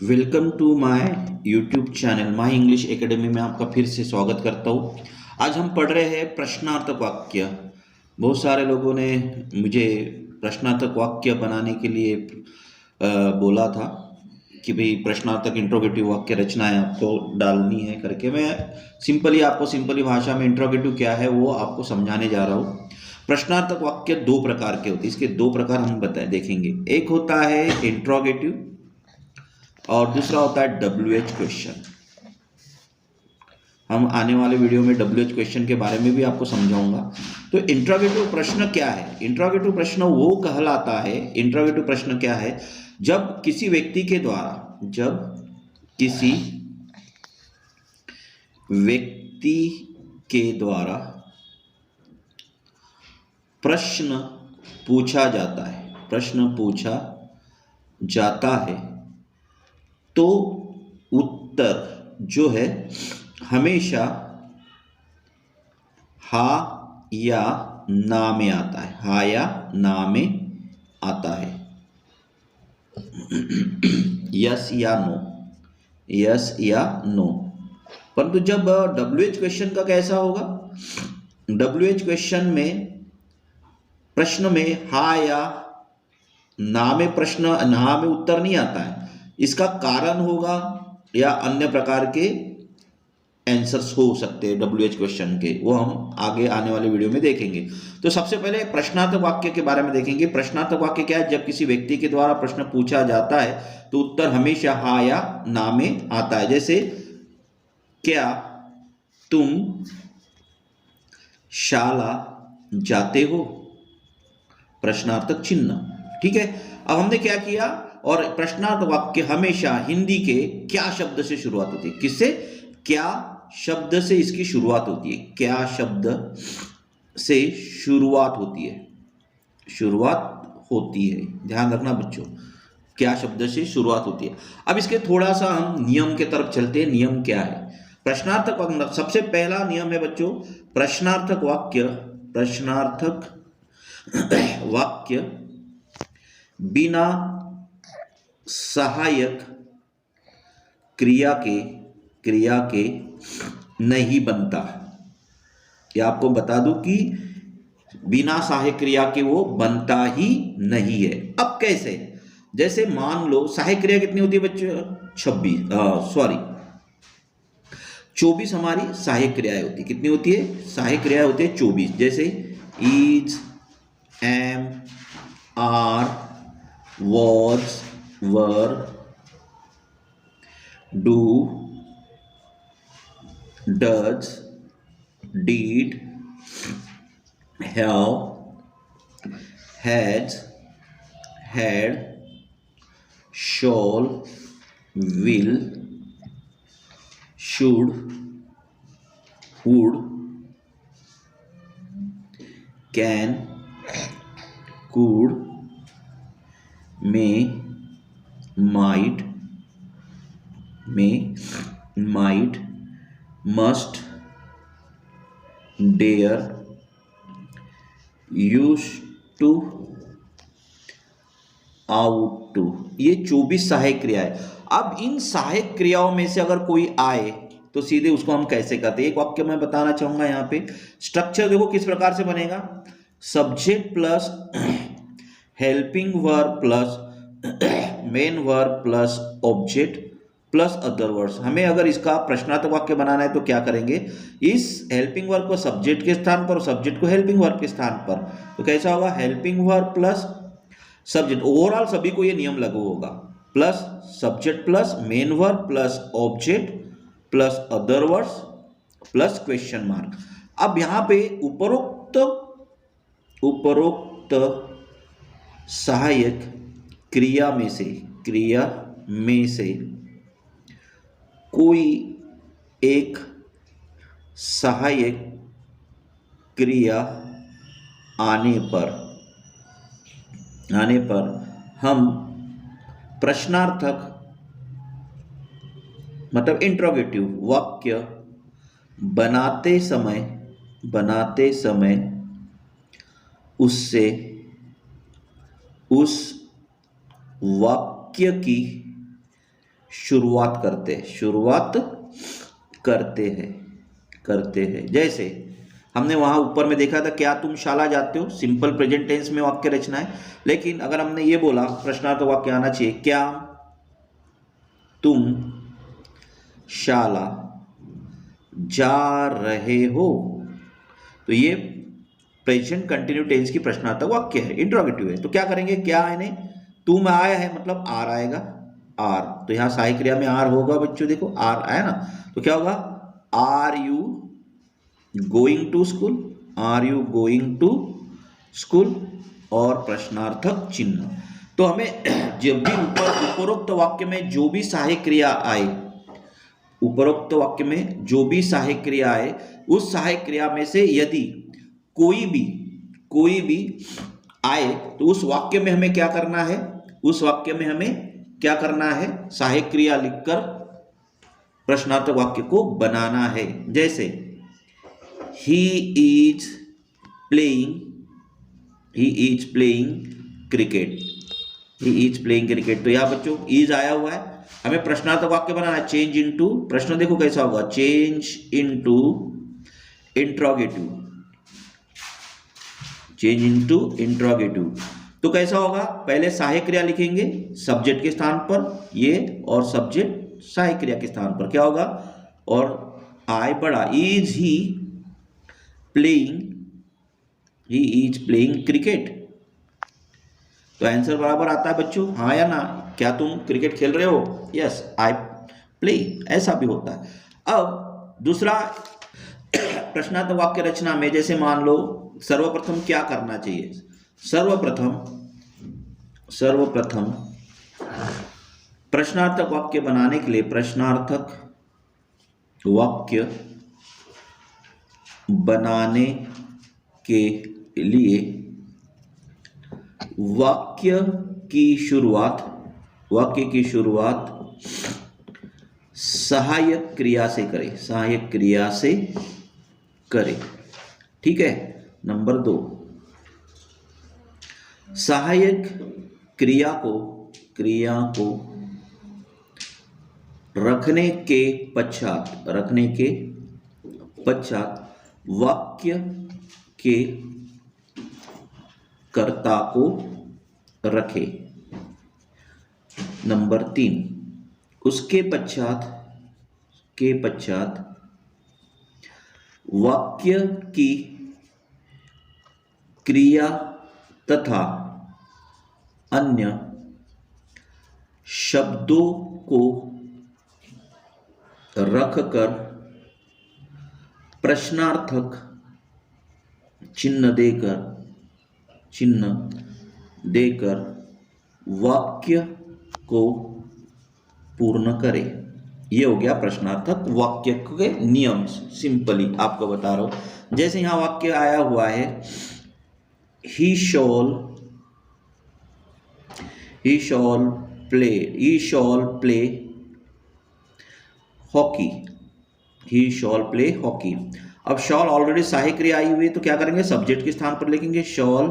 Welcome to my YouTube channel my English academy में आपका फिर से स्वागत करता हूँ। आज हम पढ़ रहे हैं प्रश्नार्थक वाक्य। बहुत सारे लोगों ने मुझे प्रश्नार्थक वाक्य बनाने के लिए बोला था कि भाई प्रश्नार्थक इंट्रोगेटिव वाक्य रचनाएं आपको डालनी है करके। मैं सिंपली भाषा में इंट्रोगेटिव क्या है वो आपको समझाने जा रहा हूँ। प्रश्नार्थक वाक्य दो प्रकार के होते हैं, इसके दो प्रकार हम देखेंगे। एक होता है इंट्रोगेटिव और दूसरा होता है WH क्वेश्चन। हम आने वाले वीडियो में WH क्वेश्चन के बारे में भी आपको समझाऊंगा। तो इंट्रोगेटिव प्रश्न क्या है? इंट्रोगेटिव प्रश्न वो कहलाता है, इंट्रोगेटिव प्रश्न क्या है, जब किसी व्यक्ति के द्वारा प्रश्न पूछा जाता है तो उत्तर जो है हमेशा हाँ या ना में आता है, हाँ या ना में आता है। यस या नो। परंतु जब WH क्वेश्चन का कैसा होगा? WH क्वेश्चन में प्रश्न में हाँ या ना में उत्तर नहीं आता है। इसका कारण होगा या अन्य प्रकार के आंसर्स हो सकते हैं WH क्वेश्चन के, वो हम आगे आने वाले वीडियो में देखेंगे। तो सबसे पहले प्रश्नार्थक वाक्य के बारे में देखेंगे। प्रश्नार्थक वाक्य क्या है? जब किसी व्यक्ति के द्वारा प्रश्न पूछा जाता है तो उत्तर हमेशा हाँ या ना में आता है। जैसे, क्या तुम शाला जाते हो? प्रश्नार्थक चिन्ह। ठीक है, अब हमने क्या किया, और प्रश्नार्थक वाक्य हमेशा हिंदी के क्या शब्द से शुरुआत होती है? किससे? क्या शब्द से इसकी शुरुआत होती है। क्या शब्द से शुरुआत होती है, ध्यान रखना बच्चों, क्या शब्द से शुरुआत होती है। अब इसके थोड़ा सा हम नियम के तरफ चलते हैं। नियम क्या है प्रश्नार्थक वाक्य? सबसे पहला नियम है बच्चों, प्रश्नार्थक वाक्य बिना सहायक क्रिया के नहीं बनता। या आपको बता दूं कि बिना सहायक क्रिया के वो बनता ही नहीं है। अब कैसे? जैसे मान लो सहायक क्रिया कितनी होती है बच्चों? 24 हमारी सहायक क्रियाएं होती है। कितनी होती है? सहायक क्रियाएं होती है 24। जैसे is, am, are, was, were, do, does, did, have, has, had, shall, will, should, would, can, could, may, might, must, dare, used to, ought to। ये 24 सहायक क्रियाएं। अब इन सहायक क्रियाओं में से अगर कोई आए तो सीधे उसको हम कैसे करते हैं? एक वाक्य मैं बताना चाहूंगा। यहाँ पे स्ट्रक्चर देखो किस प्रकार से बनेगा। Subject plus helping verb plus main verb plus object plus other words. हमें अगर इसका प्रश्नार्थक वाक्य बनाना है तो क्या करेंगे? इस हेल्पिंग वर्ब को सब्जेक्ट के स्थान पर और सब्जेक्ट को हेल्पिंग वर्ब के स्थान पर। तो कैसा होगा? Helping verb plus subject. Overall सभी को ये नियम लागू होगा। Plus subject plus main verb plus object plus other words plus question mark. अब यहां पे उपरोक्त सहायक क्रिया में से कोई एक सहायक क्रिया आने पर हम प्रश्नार्थक मतलब इंट्रोगेटिव वाक्य बनाते समय उससे उस वाक्य की शुरुआत करते हैं। जैसे हमने वहां ऊपर में देखा था, क्या तुम शाला जाते हो, सिंपल प्रेजेंट टेंस में वाक्य रचना है। लेकिन अगर हमने ये बोला, प्रश्नार्थ वाक्य आना चाहिए, क्या तुम शाला जा रहे हो, तो ये प्रेजेंट कंटिन्यू टेंस की प्रश्नार्थक वाक्य है, इंट्रोगेटिव है। तो क्या करेंगे, क्या यानी तुम आया है मतलब आर आएगा, आर, तो यहां सहायक क्रिया में आर होगा बच्चों, देखो आर आया ना, तो क्या होगा, are you going to school, are you going to school, और प्रश्नार्थक चिन्ह। तो हमें जब भी उपरोक्त वाक्य में जो भी सहायक क्रिया आए, उपरोक्त वाक्य में जो भी सहायक क्रिया आए, उस सहायक क्रिया में से यदि कोई भी आए, तो उस वाक्य में हमें क्या करना है, उस वाक्य में हमें क्या करना है, सहायक क्रिया लिखकर प्रश्नार्थक वाक्य को बनाना है। जैसे ही इज प्लेइंग क्रिकेट, तो यहां बच्चों इज आया हुआ है, हमें प्रश्नार्थक वाक्य बनाना है, चेंज इनटू, प्रश्न देखो कैसा होगा, चेंज इनटू इंट्रोगेटिव। तो कैसा होगा, पहले सहायक क्रिया लिखेंगे सब्जेक्ट के स्थान पर ये, और सब्जेक्ट सहायक क्रिया के स्थान पर क्या होगा, और आई बड़ा, इज ही प्लेइंग क्रिकेट, तो आंसर बराबर आता है बच्चों, हाँ या ना, क्या तुम क्रिकेट खेल रहे हो, यस आई प्ले, ऐसा भी होता है। अब दूसरा प्रश्नार्थक वाक्य रचना में, जैसे मान लो सर्वप्रथम क्या करना चाहिए, सर्वप्रथम प्रश्नार्थक वाक्य बनाने के लिए, प्रश्नार्थक वाक्य बनाने के लिए वाक्य की शुरुआत सहायक क्रिया से करें, ठीक है। नंबर 2, सहायक क्रिया को रखने के पश्चात वाक्य के कर्ता को रखे। नंबर 3, उसके पश्चात वाक्य की क्रिया तथा अन्य शब्दों को रखकर प्रश्नार्थक चिन्ह देकर वाक्य को पूर्ण करे। ये हो गया प्रश्नार्थक वाक्य के नियम, सिंपली आपको बता रहा हूं। जैसे यहां वाक्य आया हुआ है, he shall play hockey। अब शॉल ऑलरेडी सहायक क्रिया आई हुई है, तो क्या करेंगे, सब्जेक्ट के स्थान पर लिखेंगे शॉल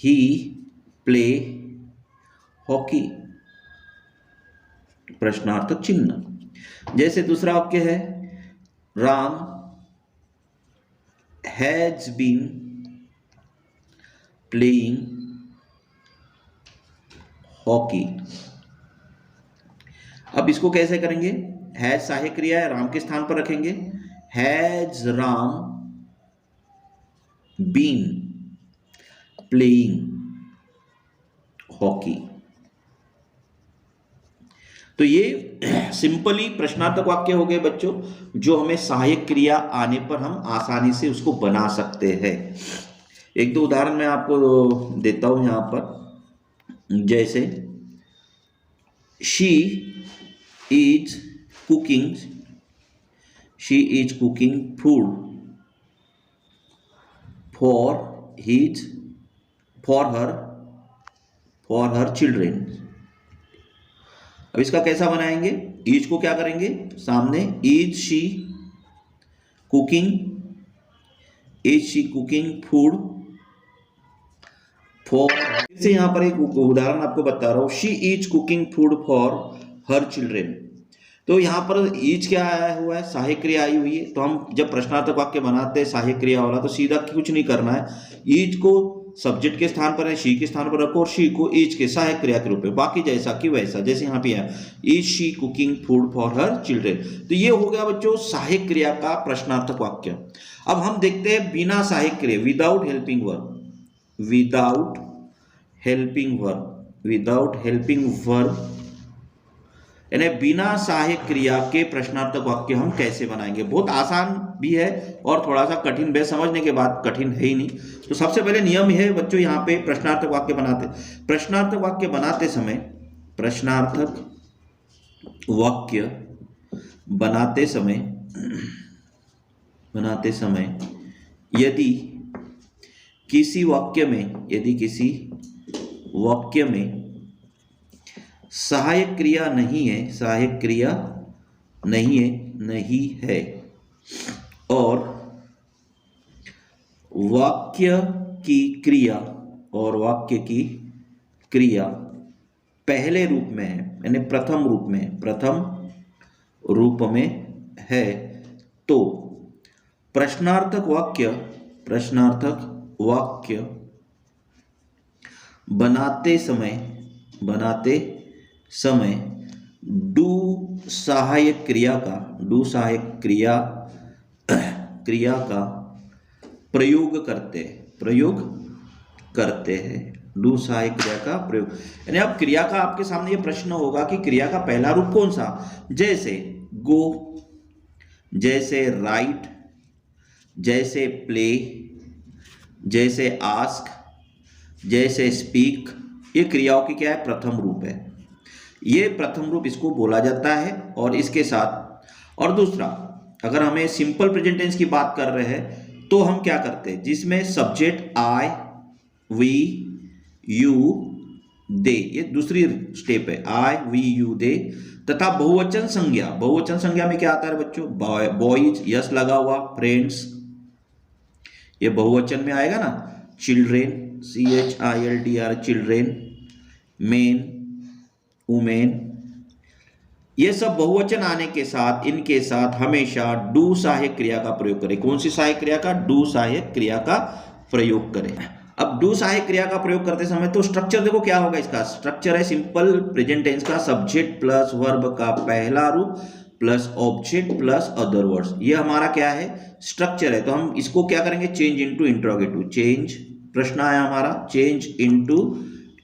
ही प्ले हॉकी, प्रश्नार्थक चिन्ह। जैसे दूसरा वाक्य है, Ram has been playing hockey. अब इसको कैसे करेंगे, हैज सहायक क्रिया है, राम के स्थान पर रखेंगे, has Ram been playing hockey. तो ये सिंपली प्रश्नार्थक वाक्य हो गए बच्चों, जो हमें सहायक क्रिया आने पर हम आसानी से उसको बना सकते हैं। एक दो उदाहरण मैं आपको देता हूं यहां पर। जैसे she is cooking food for her children. अब इसका कैसा बनाएंगे, ईज को क्या करेंगे, सामने is she cooking food for, जैसे यहाँ पर एक उदाहरण आपको बता रहा हूँ, she is cooking food for her children. तो यहाँ पर ईज क्या आया हुआ है, सहायक क्रिया आई हुई है। तो हम जब प्रश्नार्थक वाक्य बनाते हैं सहायक क्रिया वाला, तो सीधा कुछ नहीं करना है, ईज को सब्जेक्ट के स्थान पर है, शी के स्थान पर रखो और शी को ईज के सहायक क्रिया के रूप में, बाकी जैसा कि वैसा। जैसे यहाँ पे है is she cooking food for her children, तो ये हो गया बच्चों सहायक क्रिया का प्रश्नार्थक वाक्य। अब हम देखते हैं बिना सहायक क्रिया, without helping verb, without helping verb, without helping verb यानी बिना सहायक क्रिया के प्रश्नार्थक वाक्य हम कैसे बनाएंगे। बहुत आसान भी है और थोड़ा सा कठिन भी है, समझने के बाद कठिन है ही नहीं। तो सबसे पहले नियम है बच्चों, यहाँ पे प्रश्नार्थक वाक्य बनाते समय यदि किसी वाक्य में सहायक क्रिया नहीं है और वाक्य की क्रिया पहले रूप में है, यानी प्रथम रूप में है, तो प्रश्नार्थक वाक्य बनाते समय डू सहायक क्रिया का प्रयोग करते हैं। डू सहायक क्रिया का प्रयोग, यानी अब क्रिया का आपके सामने ये प्रश्न होगा कि क्रिया का पहला रूप कौन सा, जैसे गो, जैसे राइट, जैसे प्ले, जैसे आस्क, जैसे स्पीक, ये क्रियाओं की क्या है, प्रथम रूप है। ये प्रथम रूप इसको बोला जाता है। और इसके साथ और दूसरा, अगर हमें सिंपल प्रेजेंट टेंस की बात कर रहे हैं तो हम क्या करते हैं, जिसमें सब्जेक्ट आई, वी, यू, दे, ये दूसरी स्टेप है, आई, वी, यू, दे, तथा बहुवचन संज्ञा में क्या आता है बच्चों, बॉयज, यस लगा हुआ, फ्रेंड्स, ये बहुवचन में आएगा ना, children, CHILDR, children, main, women, ये सब बहुवचन आने के साथ इनके साथ हमेशा डू सहायक क्रिया का प्रयोग करें। कौन सी सहायक क्रिया का, डू सहायक क्रिया का प्रयोग करें। अब डू सहायक क्रिया का प्रयोग करते समय तो स्ट्रक्चर देखो क्या होगा, इसका स्ट्रक्चर है सिंपल प्रेजेंट टेंस का, सब्जेक्ट प्लस वर्ब का पहला रूप plus object plus other words, ये हमारा क्या है, स्ट्रक्चर है। तो हम इसको क्या करेंगे, चेंज इनटू इंट्रोगेटिव, चेंज, प्रश्न आया हमारा, चेंज इनटू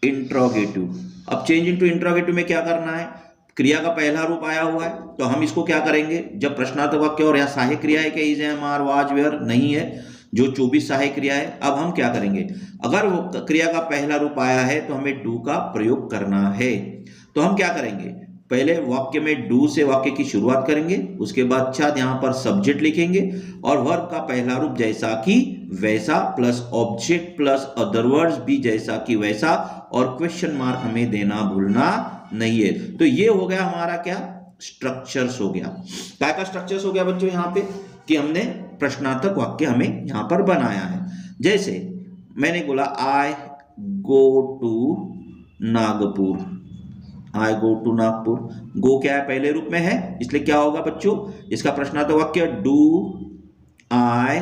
इंट्रोगेटिव। अब चेंज इनटू इंट्रोगेटिव में क्या करना है, क्रिया का पहला रूप आया हुआ है, तो हम इसको क्या करेंगे, जब प्रश्नार्थक वाक्य और यहाँ सहायक क्रिया है, क्या is, am, are, was, were नहीं है, जो 24 सहायक क्रिया है। अब हम क्या करेंगे, अगर वो क्रिया का पहला रूप आया है तो हमें डू का प्रयोग करना है। तो हम क्या करेंगे, पहले वाक्य में डू से वाक्य की शुरुआत करेंगे, उसके बाद छात्र यहाँ पर सब्जेक्ट लिखेंगे और वर्ब का पहला रूप जैसा कि वैसा plus object plus other words भी जैसा कि वैसा, और क्वेश्चन मार्क हमें देना भूलना नहीं है। तो ये हो गया हमारा क्या, स्ट्रक्चर्स हो गया। क्या का स्ट्रक्चर्स हो गया बच्चों, यहाँ पे कि हमने प्रश्नार्थक वाक्य हमें यहाँ पर बनाया है। जैसे मैंने बोला I go to Nagpur, I go to Nagpur, go क्या है, पहले रूप में है, इसलिए क्या होगा बच्चों, इसका प्रश्नार्थक वाक्य do I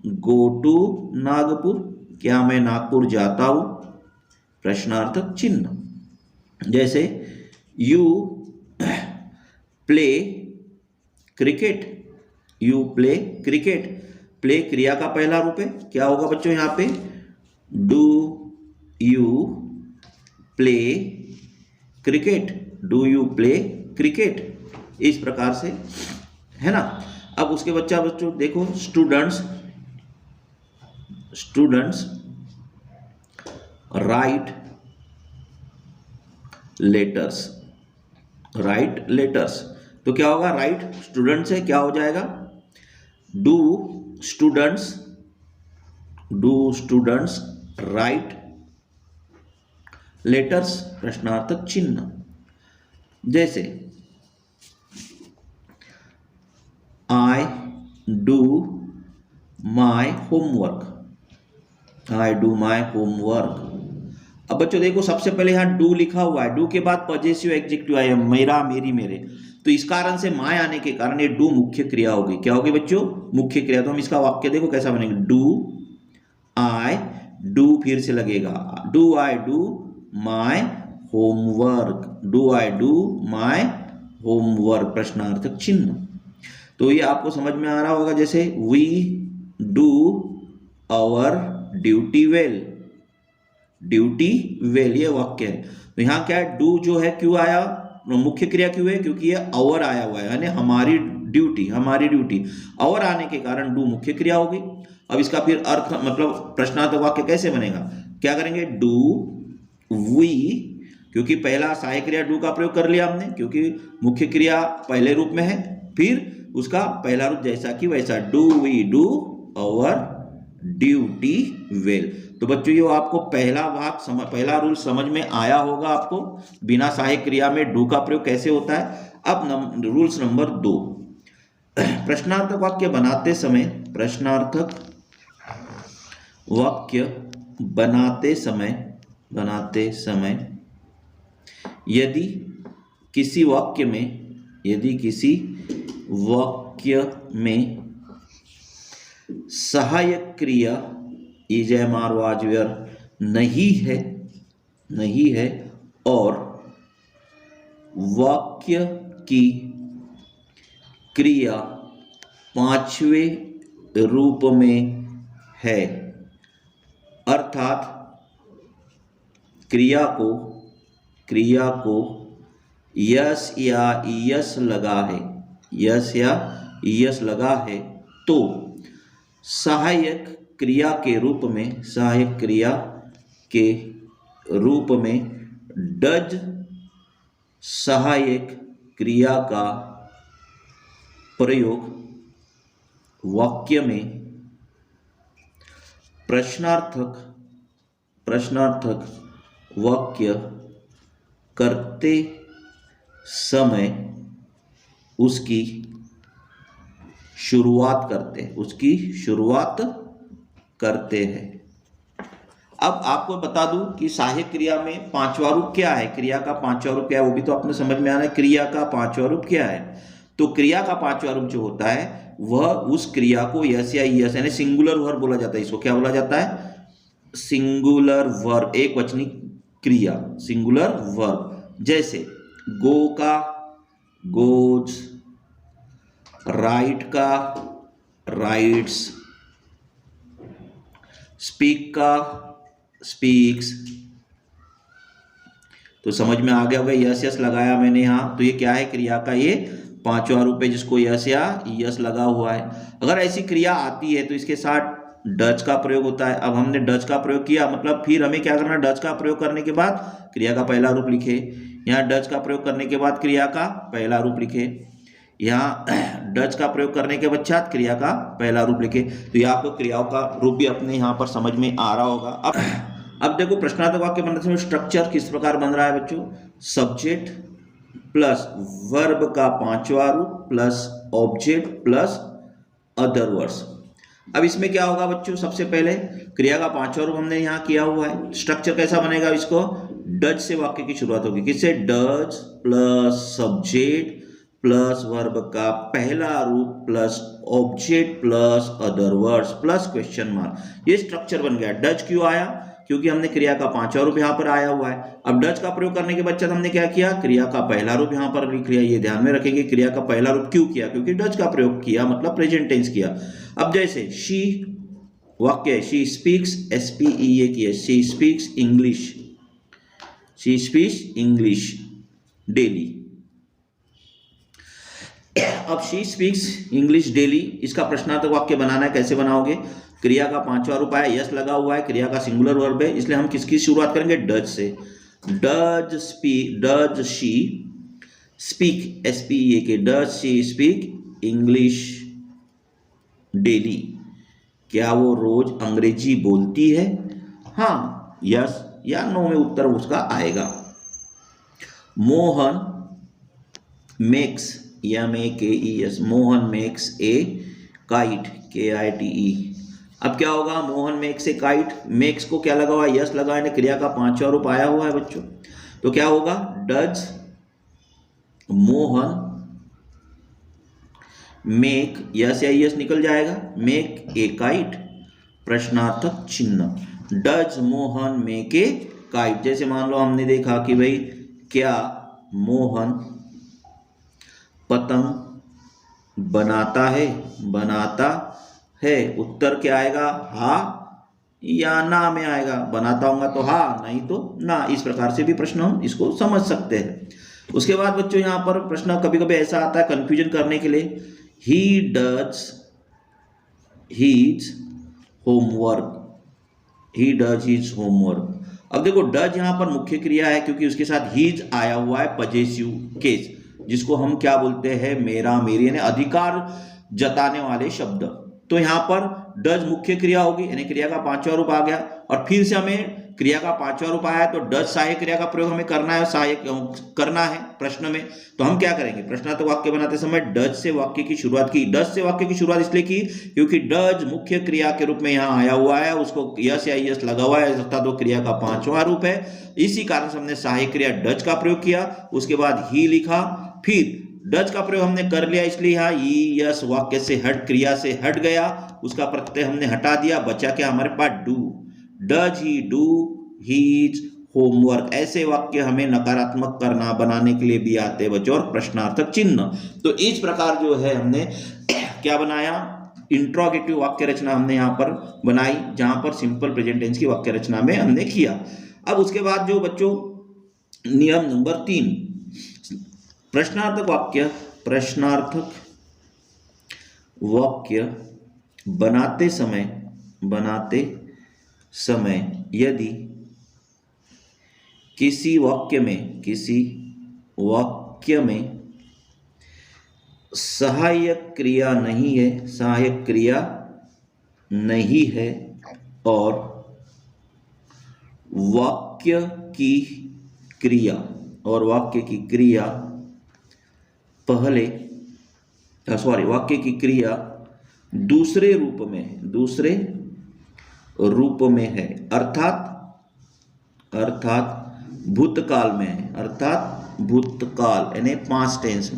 go to Nagpur, क्या मैं नागपुर जाता हूं, प्रश्नार्थक चिन्ह। जैसे you play cricket, you play cricket, play क्रिया का पहला रूप है, क्या होगा बच्चों यहाँ पे, do you play cricket, do you play cricket, इस प्रकार से है ना। अब उसके बच्चों देखो, स्टूडेंट्स राइट लेटर्स, तो क्या होगा, राइट स्टूडेंट्स है, क्या हो जाएगा, डू स्टूडेंट्स राइट लेटर्स, प्रश्नार्थक चिन्ह। जैसे आई डू माई होमवर्क, अब बच्चों देखो सबसे पहले यहाँ डू लिखा हुआ है, डू के बाद पॉजेसिव एडजेक्टिव आया, मेरा, मेरी, मेरे, तो इस कारण से माय आने के कारण ये डू मुख्य क्रिया होगी। क्या होगी बच्चों? मुख्य क्रिया। तो हम इसका वाक्य देखो कैसा बनेगा, डू आई डू, फिर से लगेगा do I do my homework, do I do my homework, प्रश्नार्थक चिन्ह। तो ये आपको समझ में आ रहा होगा, जैसे we do our duty well, duty well ये वाक्य है। तो यहाँ क्या है, डू जो है क्यों आया, मुख्य क्रिया क्यों है, क्योंकि ये आवर आया हुआ है, यानी हमारी ड्यूटी, हमारी ड्यूटी, आवर आने के कारण डू मुख्य क्रिया होगी। अब इसका फिर अर्थ मतलब प्रश्नार्थक वाक्य कैसे बनेगा, क्या करेंगे, डू वी, क्योंकि पहला सहायक क्रिया डू का प्रयोग कर लिया हमने, क्योंकि मुख्य क्रिया पहले रूप में है, फिर उसका पहला रूप जैसा कि वैसा, do we do our duty well. तो बच्चों ये आपको पहला भाग पहला रूल समझ में आया होगा आपको, बिना सहायक क्रिया में डू का प्रयोग कैसे होता है। अब रूल्स नंबर 2, प्रश्नार्थक वाक्य बनाते समय, प्रश्नार्थक वाक्य बनाते समय यदि किसी वाक्य में सहायक क्रिया is am are was were नहीं है और वाक्य की क्रिया पांचवें रूप में है, अर्थात क्रिया को यस या ईएस लगा है, तो सहायक क्रिया के रूप में डज सहायक क्रिया का प्रयोग वाक्य में प्रश्नार्थक वाक्य करते समय उसकी शुरुआत करते हैं। अब आपको बता दूं कि सहायक क्रिया में पांचवा रूप क्या है, क्रिया का पांचवा रूप क्या है, वो भी तो आपने समझ में आना है। क्रिया का पांचवा रूप क्या है, तो क्रिया का पांचवा रूप जो होता है वह उस क्रिया को यस या ईएस यानी सिंगुलर वर्ब बोला जाता है। इसको क्या बोला जाता है, सिंगुलर वर्ब, एक वचनी क्रिया, सिंगुलर वर्ब। जैसे गो का गोज, राइट का राइट्स, स्पीक का स्पीक्स। तो समझ में आ गया होगा, यस यस लगाया मैंने यहाँ, तो ये क्या है, क्रिया का ये पांचवा रूप है जिसको यस या यस लगा हुआ है। अगर ऐसी क्रिया आती है तो इसके साथ डच का प्रयोग होता है। अब हमने डच का प्रयोग किया, मतलब फिर हमें क्या करना, डच का प्रयोग करने के बाद क्रिया का पहला रूप लिखे। यहाँ डच का प्रयोग करने के बाद क्रिया का पहला रूप लिखे, यहाँ डच का प्रयोग करने के पश्चात क्रिया का पहला रूप लिखे। तो ये आपको क्रियाओं का रूप भी अपने यहाँ पर समझ में आ रहा होगा। अब देखो प्रश्नार्थक वाक्य बनने समय स्ट्रक्चर किस प्रकार बन रहा है बच्चों, सब्जेक्ट प्लस वर्ब का पांचवा रूप plus object plus other words. अब इसमें क्या होगा बच्चों, सबसे पहले क्रिया का पांचवा रूप हमने यहाँ किया हुआ है। स्ट्रक्चर कैसा बनेगा, इसको डज से वाक्य की शुरुआत होगी, किससे, does plus subject plus verb का पहला रूप plus object plus other words plus question mark. ये स्ट्रक्चर बन गया। डज क्यों आया, क्योंकि हमने क्रिया का पांचवा रूप यहाँ पर आया हुआ है। अब डज का प्रयोग करने के पश्चात हमने क्या किया, क्रिया का पहला रूप यहाँ पर लिख लिया। ये ध्यान में रखेंगे, क्रिया का पहला रूप क्यों किया, क्योंकि डज का प्रयोग किया, मतलब प्रेजेंट टेंस किया। अब जैसे शी वाक्य, शी स्पीक्स, SPEA किया, शी स्पीक्स इंग्लिश डेली। अब शी स्पीक्स इंग्लिश डेली, इसका प्रश्नार्थक वाक्य बनाना है, कैसे बनाओगे, क्रिया का पांचवा रूप आया, यस लगा हुआ है, क्रिया का सिंगुलर वर्ब है, इसलिए हम किसकी शुरुआत करेंगे, डज से। डज शी स्पीक, SPEA के, does she speak English daily, क्या वो रोज अंग्रेजी बोलती है, हाँ यस या नो में उत्तर उसका आएगा। Mohan makes, MAKES, Mohan makes a kite, KITE, अब क्या होगा, Mohan makes a kite, makes को क्या लगा हुआ है, यस लगा है, क्रिया का पांचवा रूप आया हुआ है बच्चों। तो क्या होगा, डज मोहन मेक, यस या यस निकल जाएगा, मेक ए काइट, प्रश्नार्थक चिन्ह, does Mohan make a kite. जैसे मान लो हमने देखा कि भाई क्या मोहन पतंग बनाता है, बनाता है, उत्तर क्या आएगा, हा या ना में आएगा, बनाता होगा तो हा, नहीं तो ना। इस प्रकार से भी प्रश्न हम इसको समझ सकते हैं। उसके बाद बच्चों यहाँ पर प्रश्न कभी कभी ऐसा आता है कंफ्यूजन करने के लिए, he does his homework, he does his homework. अब देखो डज यहाँ पर मुख्य क्रिया है क्योंकि उसके साथ हीज आया हुआ है, पजेसिव केस, जिसको हम क्या बोलते हैं, मेरा मेरी, यानी अधिकार जताने वाले शब्द। तो यहाँ पर डज मुख्य क्रिया होगी, यानी क्रिया का पांचवा रूप आ गया, और फिर से हमें क्रिया का पांचवा रूप आया है तो डज सहायक क्रिया का प्रयोग हमें करना है, सहायक करना है प्रश्न में। तो हम क्या करेंगे, प्रश्नार्थक वाक्य बनाते समय डज से वाक्य की शुरुआत की। डज से वाक्य की शुरुआत इसलिए की क्योंकि डज मुख्य क्रिया के रूप में यहाँ आया हुआ है, उसको यस या यस लगा हुआ है, अर्थात वो क्रिया का पांचवा रूप है। इसी कारण से हमने सहायक क्रिया डज का प्रयोग किया। उसके बाद ही लिखा, फिर डज का प्रयोग हमने कर लिया, इसलिए यहाँ ई यस वाक्य से हट, क्रिया से हट गया, उसका प्रत्यय हमने हटा दिया, बचा क्या हमारे पास, do. Does he do his homework. ऐसे वाक्य हमें नकारात्मक करना बनाने के लिए भी आते हैं बच्चों, और प्रश्नार्थक चिन्ह। तो इस प्रकार जो है हमने क्या बनाया, इंट्रोगेटिव वाक्य रचना हमने यहाँ पर बनाई, जहां पर सिंपल प्रेजेंट टेंस की वाक्य रचना में हमने किया। अब उसके बाद जो बच्चों नियम नंबर 3, प्रश्नार्थक वाक्य, प्रश्नार्थक वाक्य बनाते समय यदि किसी वाक्य में सहायक क्रिया नहीं है और वाक्य की क्रिया दूसरे रूप में है, अर्थात भूतकाल में है, अर्थात भूतकाल यानी पास्ट टेंस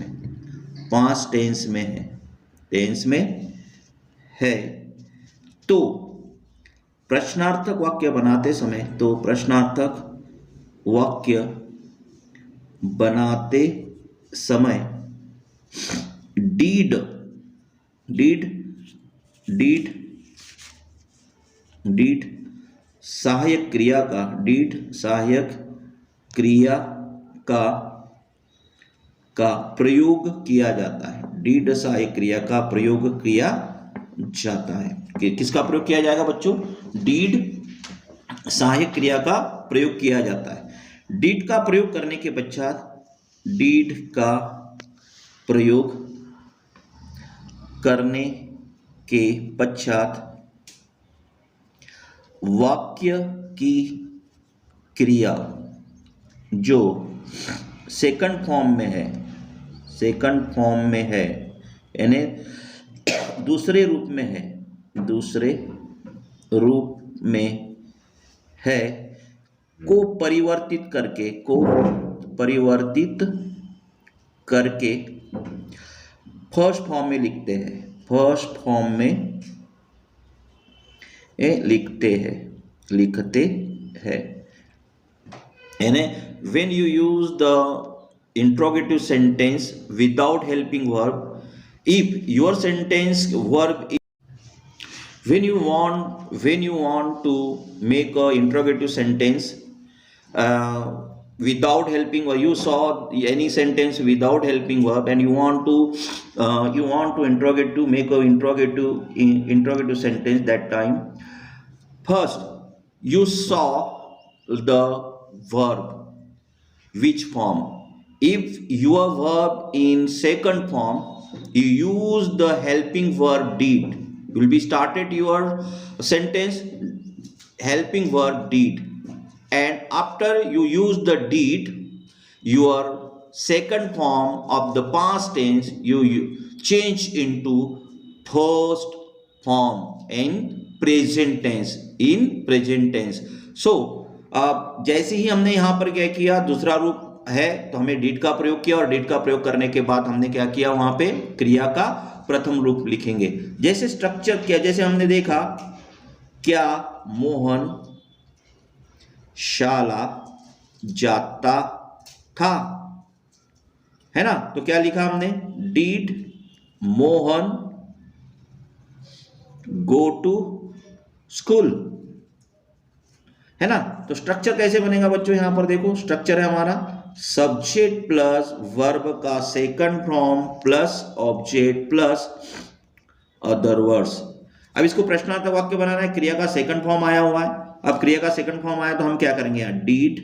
में है, तो प्रश्नार्थक वाक्य बनाते समय डीड सहायक क्रिया का प्रयोग किया जाता है। डीड सहायक क्रिया का प्रयोग किया जाता है। किसका प्रयोग किया जाएगा बच्चों, डीड सहायक क्रिया का प्रयोग किया जाता है। डीड का प्रयोग करने के पश्चात वाक्य की क्रिया जो सेकंड फॉर्म में है यानी दूसरे रूप में है को परिवर्तित करके फर्स्ट फॉर्म में लिखते हैं। यानी when you use the interrogative sentence without helping verb, if your sentence verb is, when you want to make a interrogative sentence without helping verb, you saw any sentence without helping verb and you want to make a interrogative sentence, that time first you saw the verb which form. If your verb in second form, you use the helping verb did. You will be started your sentence helping verb did, and after you use the did, your second form of the past tense you change into first form, and present tense, in present tense. So जैसे ही हमने यहां पर क्या किया, दूसरा रूप है तो हमें डिड का प्रयोग किया, और डिड का प्रयोग करने के बाद हमने क्या किया, वहां पे क्रिया का प्रथम रूप लिखेंगे। जैसे स्ट्रक्चर किया, जैसे हमने देखा क्या मोहन शाला जाता था, है ना, तो क्या लिखा हमने, did Mohan go to school, है ना। तो स्ट्रक्चर कैसे बनेगा बच्चों, यहां पर देखो स्ट्रक्चर है हमारा सब्जेक्ट प्लस वर्ब का second form plus object plus other words. अब इसको प्रश्नार्थक वाक्य बनाना है, क्रिया का सेकंड फॉर्म आया हुआ है। अब क्रिया का सेकंड फॉर्म आया तो हम क्या करेंगे, यहां did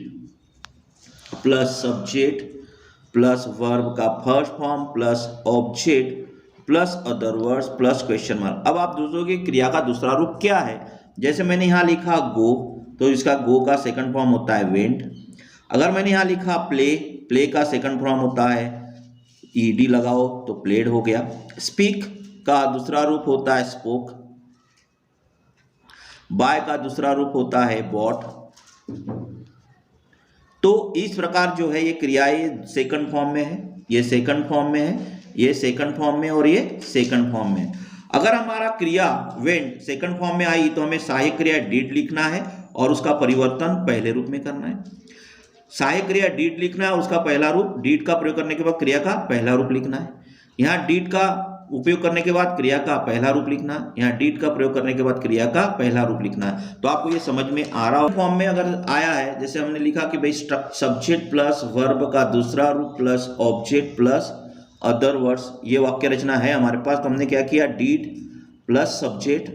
plus subject plus verb का first form plus object plus other words plus question mark. अब आप दूसरोगे क्रिया का दूसरा रूप क्या है, जैसे मैंने यहां लिखा गो, तो इसका गो का सेकंड फॉर्म होता है वेंट। अगर मैंने यहां लिखा प्ले, प्ले का सेकंड फॉर्म होता है ईडी लगाओ तो प्लेड हो गया। स्पीक का दूसरा रूप होता है स्पोक। बाय का दूसरा रूप होता है बॉट। तो इस प्रकार जो है ये क्रियाएं सेकंड फॉर्म में है, ये सेकंड फॉर्म में है, ये सेकंड फॉर्म में और ये सेकंड फॉर्म में। अगर हमारा क्रिया वेंट सेकंड फॉर्म में आई तो हमें सहायक क्रिया डिड लिखना है और उसका परिवर्तन पहले रूप में करना है। सहायक क्रिया डिड लिखना है, उसका पहला रूप, डिड का प्रयोग करने के बाद क्रिया का पहला रूप लिखना है। यहाँ डिड का उपयोग करने के बाद क्रिया का पहला रूप लिखना है, यहाँ डिड का प्रयोग करने के बाद क्रिया का पहला रूप लिखना है। तो आपको ये समझ में आ रहा हो। फॉर्म में अगर आया है, जैसे हमने लिखा कि भाई सब्जेक्ट प्लस वर्ब का दूसरा रूप plus object plus other words, ये वाक्य रचना है हमारे पास। तो हमने क्या किया, did plus subject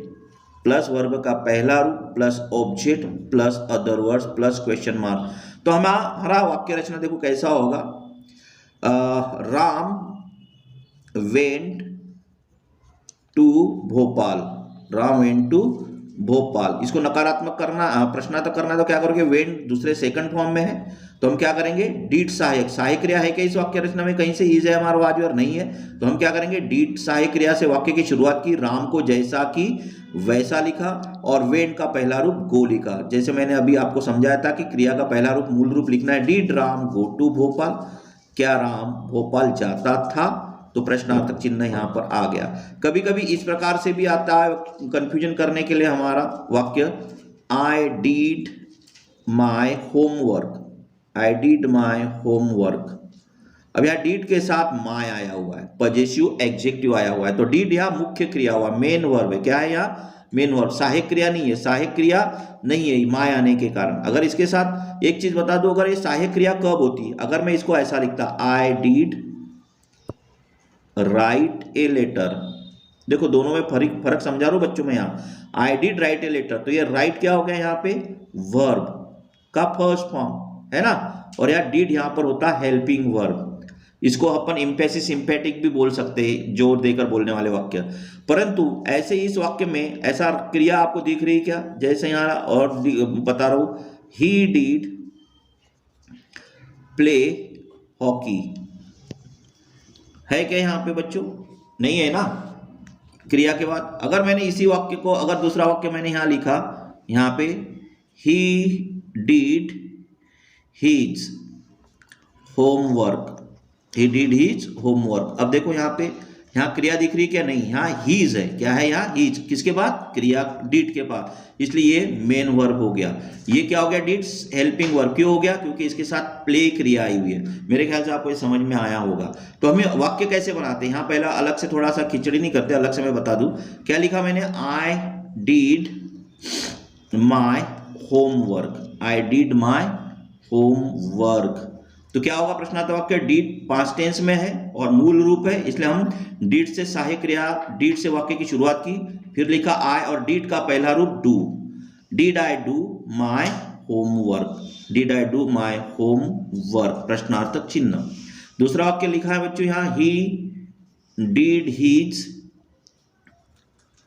plus verb का पहला रूप plus object plus other words plus question mark. तो हमारा वाक्य रचना देखो कैसा होगा, Ram went to Bhopal, Ram went to Bhopal. इसको नकारात्मक करना, प्रश्नार्थक करना है तो क्या करोगे, वेंट दूसरे सेकंड फॉर्म में है तो हम क्या करेंगे, डीड सहायक, सहायक क्रिया है क्या इस वाक्य रचना में, कहीं से इज है हमारा वाजवर नहीं है, तो हम क्या करेंगे, डीड सहायक क्रिया से वाक्य की शुरुआत की, राम को जैसा कि वैसा लिखा और वेंट का पहला रूप गो लिखा। जैसे मैंने अभी आपको समझाया था कि क्रिया का पहला रूप मूल रूप लिखना है, did Ram go to Bhopal, क्या राम भोपाल जाता था, तो प्रश्नार्थक चिन्ह यहां पर आ गया। कभी कभी इस प्रकार से भी आता है कंफ्यूजन करने के लिए हमारा वाक्य, I did my homework, I did my homework. अब यहाँ डीड के साथ माय आया हुआ है, पजेसिव एडजेक्टिव आया हुआ है, तो डीड यहाँ मुख्य क्रिया हुआ, मेन वर्ब है। क्या है यहाँ, मेन वर्ब, सहायक क्रिया नहीं है, सहायक क्रिया नहीं है माय आने के कारण। अगर इसके साथ एक चीज बता दो, अगर ये सहायक क्रिया कब होती है, अगर मैं इसको ऐसा लिखता, I did write a letter, देखो दोनों में फर्क समझा रहा हूं बच्चों में, यहाँ I did write a letter, तो ये राइट क्या हो गया यहाँ पे, वर्ब का फर्स्ट फॉर्म है ना, और यहाँ डिड यहाँ पर होता है हेल्पिंग वर्ब। इसको अपन इम्पेसिस सिंपैथिक भी बोल सकते हैं, जोर देकर बोलने वाले वाक्य। परंतु ऐसे इस वाक्य में ऐसा क्रिया आपको दिख रही है क्या, जैसे यहाँ और बता रहा हूं, ही डिड प्ले हॉकी, है क्या यहाँ पे बच्चों, नहीं है ना क्रिया के बाद। अगर मैंने इसी वाक्य को, अगर दूसरा वाक्य मैंने यहाँ लिखा, यहाँ पे he did his homework, he did his homework। अब देखो यहाँ पे, यहाँ क्रिया दिख रही है क्या, नहीं, यहाँ हीज है, क्या है यहाँ, हीज, किसके बाद, क्रिया डिड के बाद, इसलिए ये मेन वर्ब हो गया। ये क्या हो गया, डिड हेल्पिंग वर्ब, क्यों हो गया, क्योंकि इसके साथ प्ले क्रिया आई हुई है। मेरे ख्याल से आपको ये समझ में आया होगा। तो हमें वाक्य कैसे बनाते हैं, यहाँ पहला अलग से थोड़ा सा खिचड़ी नहीं करते, अलग से मैं बता दूं क्या लिखा मैंने, I did my homework, I did my homework. तो क्या होगा प्रश्नार्थक वाक्य, डीड पास्ट टेंस में है और मूल रूप है, इसलिए हम डीड से सहायक क्रिया, डीड से वाक्य की शुरुआत की, फिर लिखा आई और डीड का पहला रूप do, did I do my homework, did I do my homework, प्रश्नार्थक चिन्ह। दूसरा वाक्य लिखा है बच्चों यहाँ, he did his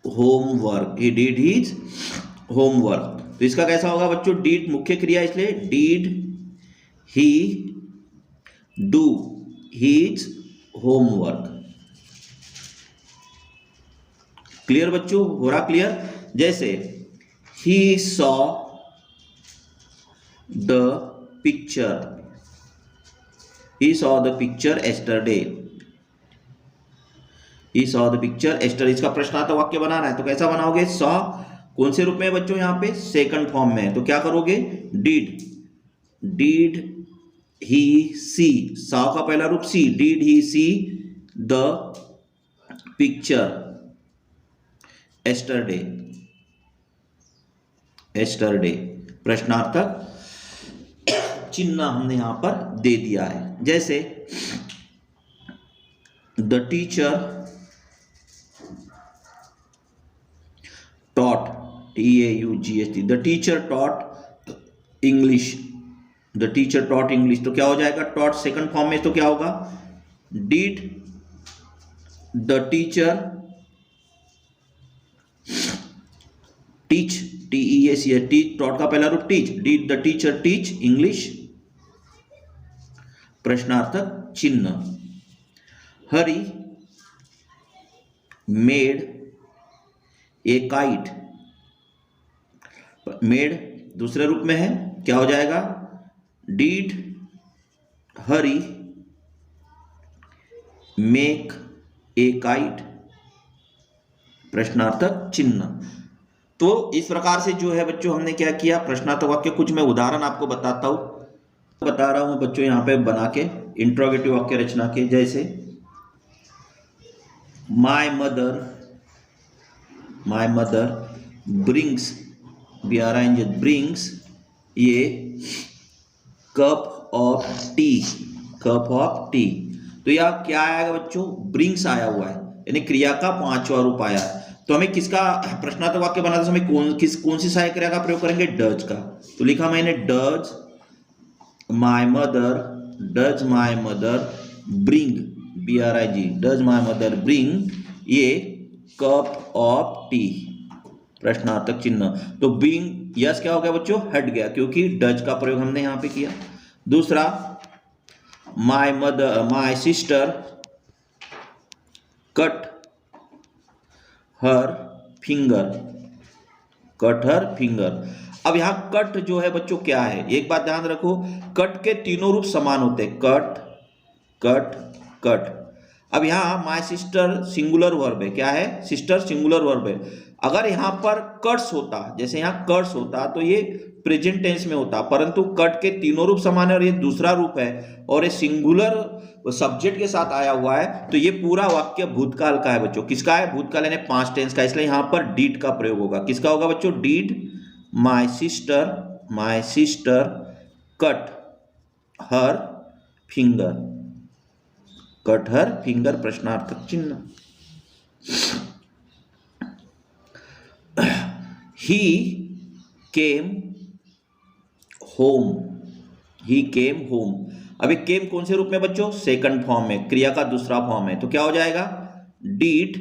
homework, he did his homework. तो इसका कैसा होगा बच्चों, डीड मुख्य क्रिया, इसलिए did he do his homework. Clear बच्चों, हो रहा क्लियर। जैसे he saw the picture, he saw the picture yesterday, he saw the picture yesterday। इसका प्रश्नार्थक वाक्य बनाना है तो कैसा बनाओगे? saw कौन से रूप में है बच्चों? यहाँ पे सेकंड फॉर्म में है, तो क्या करोगे? did he see, saw का पहला रूप see, did he see the picture yesterday, yesterday। प्रश्नार्थक चिन्ह हमने यहां पर दे दिया है। जैसे the teacher taught, TAUGHT, the teacher taught English, the teacher taught English, तो क्या हो जाएगा? taught सेकंड फॉर्म में तो क्या होगा? did the teacher teach, TEAC, teach, taught का पहला रूप teach, did the teacher teach English, प्रश्नार्थक चिन्ह। Hari made a kite, made दूसरे रूप में है, क्या हो जाएगा? did Hari make a kite, प्रश्नार्थक चिन्ह। तो इस प्रकार से जो है बच्चों हमने क्या किया? प्रश्नार्थक वाक्य कुछ मैं उदाहरण आपको बता रहा हूं बच्चों यहां पे बना के इंट्रोगेटिव वाक्य रचना के। जैसे माय मदर ब्रिंग्स, ब्रिंग्स ये कप ऑफ टी, तो यह क्या आएगा बच्चों? ब्रिंग्स आया हुआ है, यानी क्रिया का पांचवा रूप आया है। तो हमें किसका प्रश्नार्थक वाक्य बनाते समय कौन सी सहायक क्रिया का प्रयोग करेंगे? डज का। तो लिखा मैंने does my mother bring, BRIG, does my mother bring ये कप ऑफ टी, प्रश्नार्थक चिन्ह। तो ब्रिंग यस क्या हो गया बच्चों? हट गया, क्योंकि डज का प्रयोग हमने यहां पे किया। दूसरा my sister cut her finger. अब यहां कट जो है बच्चों क्या है? एक बात ध्यान रखो, कट के तीनों रूप समान होते हैं, कट। अब यहां माय सिस्टर सिंगुलर वर्ब है, क्या है? सिस्टर सिंगुलर वर्ब है। अगर यहां पर कट्स होता, जैसे यहां कट्स होता तो ये प्रेजेंट टेंस में होता, परंतु कट के तीनों रूप समान है और ये दूसरा रूप है और ये सिंगुलर सब्जेक्ट के साथ आया हुआ है, तो ये पूरा वाक्य भूतकाल का है बच्चों। किसका है? भूतकाल यानी पास्ट टेंस का, इसलिए यहां पर डीड का प्रयोग होगा। किसका होगा बच्चों? Did my sister cut her finger, प्रश्नार्थक चिन्ह। ही केम होम, अभी केम कौन से रूप में बच्चों? सेकंड फॉर्म में, क्रिया का दूसरा फॉर्म है, तो क्या हो जाएगा? डिड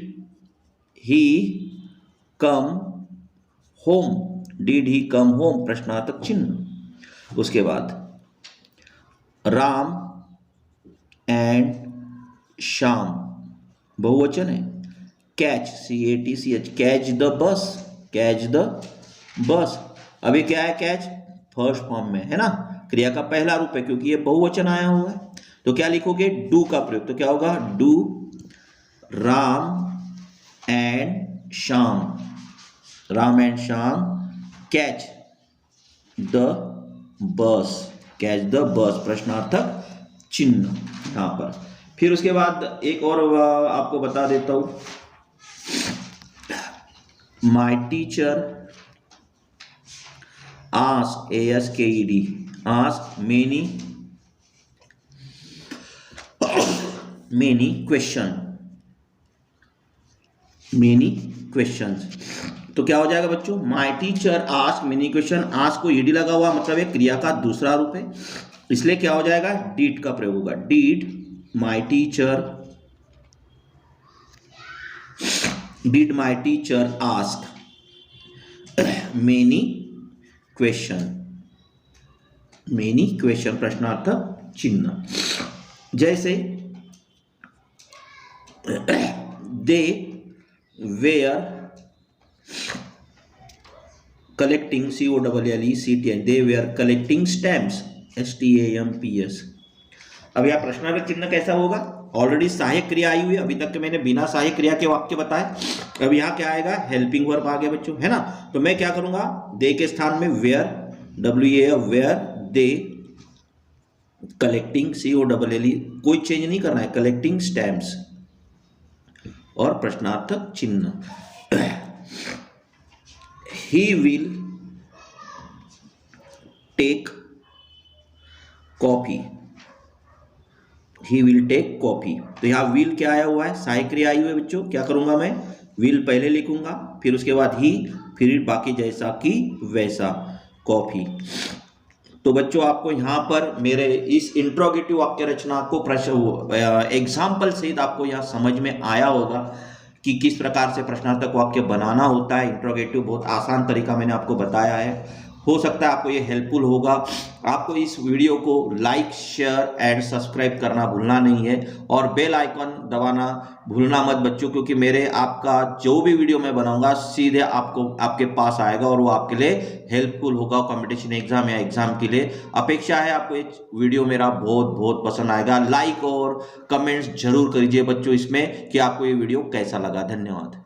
ही कम होम, प्रश्नार्थक चिन्ह। उसके बाद राम एंड श्याम बहुवचन है, कैच CATCH, कैच द बस। अभी क्या है? कैच फर्स्ट फॉर्म में है ना, क्रिया का पहला रूप है, क्योंकि ये बहुवचन आया हुआ है। तो क्या लिखोगे? डू का प्रयोग, तो क्या होगा? Do Ram and Shyam catch the bus, प्रश्नार्थक चिन्ह यहां पर। फिर उसके बाद एक और आपको बता देता हूं, my teacher ask ask many questions. तो क्या हो जाएगा बच्चों? My teacher ask many question, ask को ईडी लगा हुआ, मतलब एक क्रिया का दूसरा रूप है, इसलिए क्या हो जाएगा? डीड का प्रयोग होगा। Did my teacher ask many question, प्रश्नार्थक चिन्ह। जैसे they were collecting COLLECTING, they were collecting stamps STAMPS। अब यह प्रश्नार्थक चिन्ह कैसा होगा? ऑलरेडी सहायक क्रिया आई हुई है, अभी तक के मैंने बिना सहायक क्रिया के वाक्य बताए। अब यहाँ क्या आएगा? हेल्पिंग वर्ब आ गया बच्चों, है ना। तो मैं क्या करूंगा, दे के स्थान में were, were they collecting COLLE, कोई चेंज नहीं करना है, कलेक्टिंग स्टैम्प्स और प्रश्नार्थक चिन्ह। He will take copy, he will take copy. तो यहां विल क्या आया हुआ है? सहायक क्रिया आई हुई है बच्चों। क्या करूंगा मैं? विल पहले लिखूंगा, फिर उसके बाद ही, फिर बाकी जैसा कि वैसा, कॉपी। तो बच्चों आपको यहाँ पर मेरे इस इंट्रोगेटिव वाक्य रचना को प्रश्न एग्जाम्पल सहित आपको यहाँ समझ में आया होगा कि किस प्रकार से प्रश्नार्थक वाक्य बनाना होता है। इंट्रोगेटिव बहुत आसान तरीका मैंने आपको बताया है। हो सकता है आपको ये हेल्पफुल होगा। आपको इस वीडियो को लाइक, शेयर एंड सब्सक्राइब करना भूलना नहीं है और बेल आइकन दबाना भूलना मत बच्चों, क्योंकि मेरे आपका जो भी वीडियो मैं बनाऊंगा सीधे आपको आपके पास आएगा और वो आपके लिए हेल्पफुल होगा कंपटीशन एग्जाम या एग्जाम के लिए। अपेक्षा है आपको ये वीडियो मेरा बहुत बहुत पसंद आएगा। लाइक और कमेंट्स जरूर करिए बच्चों इसमें कि आपको ये वीडियो कैसा लगा। धन्यवाद।